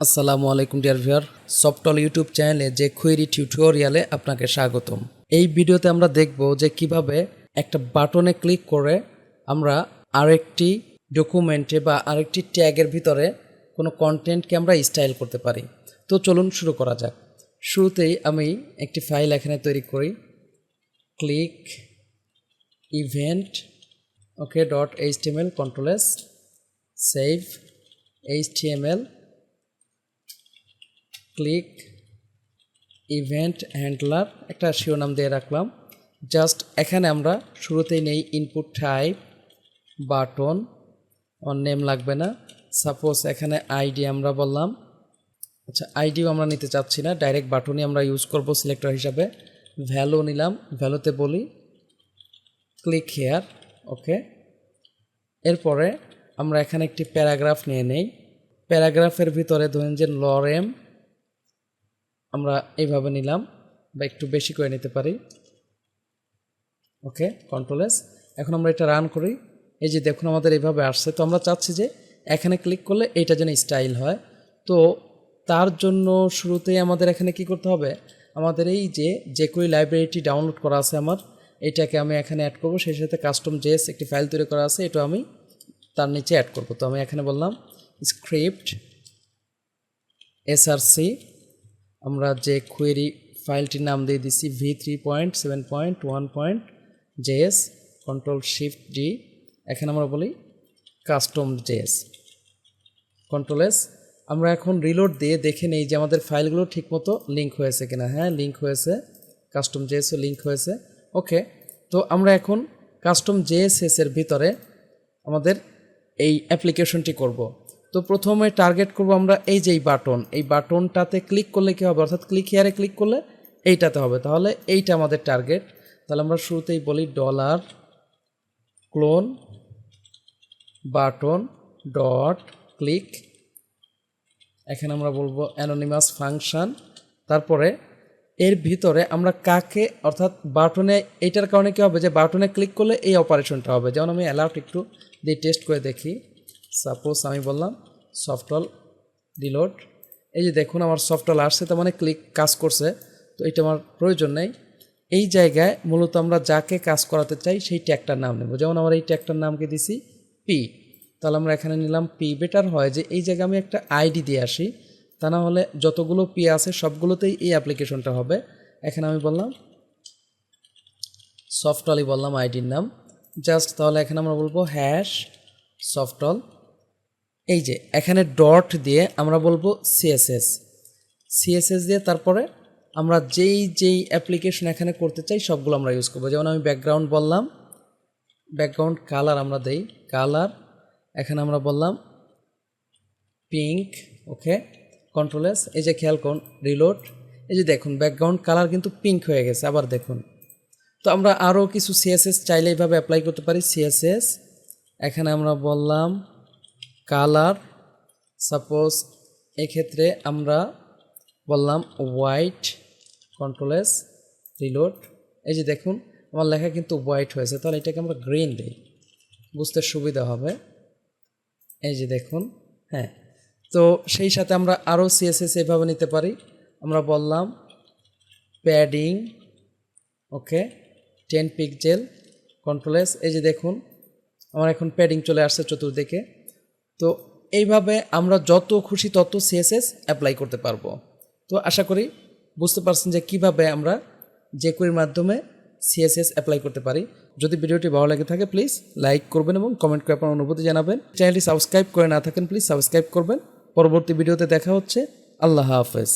আসসালামু আলাইকুম dear viewer, সফটল YouTube চ্যানেলে যে কোয়েরি টিউটোরিয়ালে আপনাকে স্বাগতম। এই ভিডিওতে আমরা দেখব যে কিভাবে একটা বাটনে ক্লিক করে আমরা আরেকটি ডকুমেন্টে বা আরেকটি ট্যাগের ভিতরে কোনো কন্টেন্টকে আমরা স্টাইল করতে পারি। তো চলুন শুরু করা যাক। শুরুতেই আমি একটি ফাইল এখানে তৈরি করি, ক্লিক ইভেন্ট ওকে .html control S, save HTML, click event handler, একটা শিরোনাম দিয়ে রাখলাম। জাস্ট এখানে আমরা শুরুতেই নেই ইনপুট টাইপ বাটন, ওর নেম লাগবে না। সাপোজ এখানে আইডি আমরা বললাম, আচ্ছা আইডিও আমরা নিতে চাচ্ছি না, ডাইরেক্ট বাটনই আমরা ইউজ করব সিলেক্টর হিসাবে। ভ্যালু নিলাম, ভ্যালুতে বলি ক্লিক হেয়ার, ওকে। এরপরে আমরা এখানে একটি প্যারাগ্রাফ নিয়ে নেই। প্যারাগ্রাফের ভিতরে ধরেন যে লরেম আমরা এইভাবে নিলাম বা একটু বেশি করে নিতে পারি, ওকে কন্ট্রোল S। এখন আমরা এটা রান করি, এই যে দেখুন আমাদের এইভাবে আসছে। তো আমরা চাচ্ছি যে এখানে ক্লিক করলে এইটা যেন স্টাইল হয়। তো তার জন্য শুরুতেই আমাদের এখানে কি করতে হবে, আমাদের এই যে jQuery লাইব্রেরিটি ডাউনলোড করা আছে আমার, এইটাকে আমি এখানে অ্যাড করব। সেই সাথে custom.js একটি ফাইল তৈরি করা আছে, এটা আমি তার নিচে অ্যাড করব। তো আমি এখানে বললাম স্ক্রিপ্ট src, আমরা যে কোয়েরি ফাইলটির নাম দিয়ে দিছি v3.7.1.js, Ctrl+Shift+D, এখানে আমরা বলি custom.js, Ctrl+S। আমরা এখন রিলোড দিয়ে দেখে নেই যে আমাদের ফাইলগুলো ঠিকমতো লিঙ্ক হয়েছে কিনা। হ্যাঁ, লিঙ্ক হয়েছে, custom.jsও লিঙ্ক হয়েছে, ওকে। তো আমরা এখন custom.js এর ভিতরে আমাদের এই অ্যাপ্লিকেশনটি করব। তো প্রথমে টার্গেট করব আমরা এই যে এই বাটনটাতে ক্লিক করলে কী হবে, অর্থাৎ ক্লিক হেয়ারে ক্লিক করলে এইটাতে হবে, তাহলে এইটা আমাদের টার্গেট। তাহলে আমরা শুরুতেই বলি $clone বাটন ডট ক্লিক, এখানে আমরা বলবো অ্যানোনিমাস ফাংশন। তারপরে এর ভিতরে আমরা কাকে, অর্থাৎ বাটনে, এইটার কারণে কী হবে যে বাটনে ক্লিক করলে এই অপারেশনটা হবে। যেমন আমি অ্যালাউট একটু দিয়ে টেস্ট করে দেখি। সাপোজ আমি বললাম সফটল রিলোড, এই যে দেখুন আমার সফটল আসছে, তার মানে ক্লিক কাজ করছে। তো এটা আমার প্রয়োজন নেই। এই জায়গায় মূলত আমরা যাকে কাজ করাতে চাই সেই ট্যাগটার নাম নেব। যেমন আমার এই ট্যাগটার নামকে দিছি পি, তাহলে আমরা এখানে নিলাম পি। বেটার হয় যে এই জায়গায় আমি একটা আইডি দিয়ে আসি, তা না হলে যতগুলো পি আছে সবগুলোতেই এই অ্যাপ্লিকেশনটা হবে। এখানে আমি বললাম সফটলই বললাম আইডির নাম জাস্ট। তাহলে এখানে আমরা বলবো হ্যাশ সফটল, এই যে এখানে ডট দিয়ে আমরা বলবো সিএসএস দিয়ে তারপরে আমরা যেই অ্যাপ্লিকেশন এখানে করতে চাই সবগুলো আমরা ইউজ করবো। যেমন আমি ব্যাকগ্রাউন্ড বললাম, ব্যাকগ্রাউন্ড কালার আমরা দেই কালার, এখানে আমরা বললাম পিঙ্ক, ওকে Ctrl+S। এই যে খেয়াল করুন রিলোড, এই যে দেখুন ব্যাকগ্রাউন্ড কালার কিন্তু পিঙ্ক হয়ে গেছে, আবার দেখুন। তো আমরা আরও কিছু সিএসএস চাইলে এইভাবে অ্যাপ্লাই করতে পারি। সিএসএস এখানে আমরা বললাম কালার, সাপোজ এক্ষেত্রে আমরা বললাম হোয়াইট, Ctrl+S রিলোড, এই যে দেখুন আমার লেখা কিন্তু হোয়াইট হয়েছে। তাহলে এটাকে আমরা গ্রিন দিই, বুঝতে সুবিধা হবে। এই যে দেখুন, হ্যাঁ। তো সেই সাথে আমরা আরও সিএসএস এভাবে নিতে পারি। আমরা বললাম প্যাডিং, ওকে 10 পিক্সেল, Ctrl+S, এই যে দেখুন আমার এখন প্যাডিং চলে আসছে চতুর্দিকে। তো এইভাবে আমরা যত খুশি তত সিএসএস অ্যাপ্লাই করতে পারবো। তো আশা করি বুঝতে পারছেন যে কিভাবে আমরা jQueryর মাধ্যমে সিএসএস অ্যাপ্লাই করতে পারি। যদি ভিডিওটি ভালো লাগে থাকে প্লিজ লাইক করবেন এবং কমেন্ট করে আপনার অনুভূতি জানাবেন। চ্যানেলটি সাবস্ক্রাইব করে না থাকেন প্লিজ সাবস্ক্রাইব করবেন। পরবর্তী ভিডিওতে দেখা হচ্ছে। আল্লাহ হাফেজ।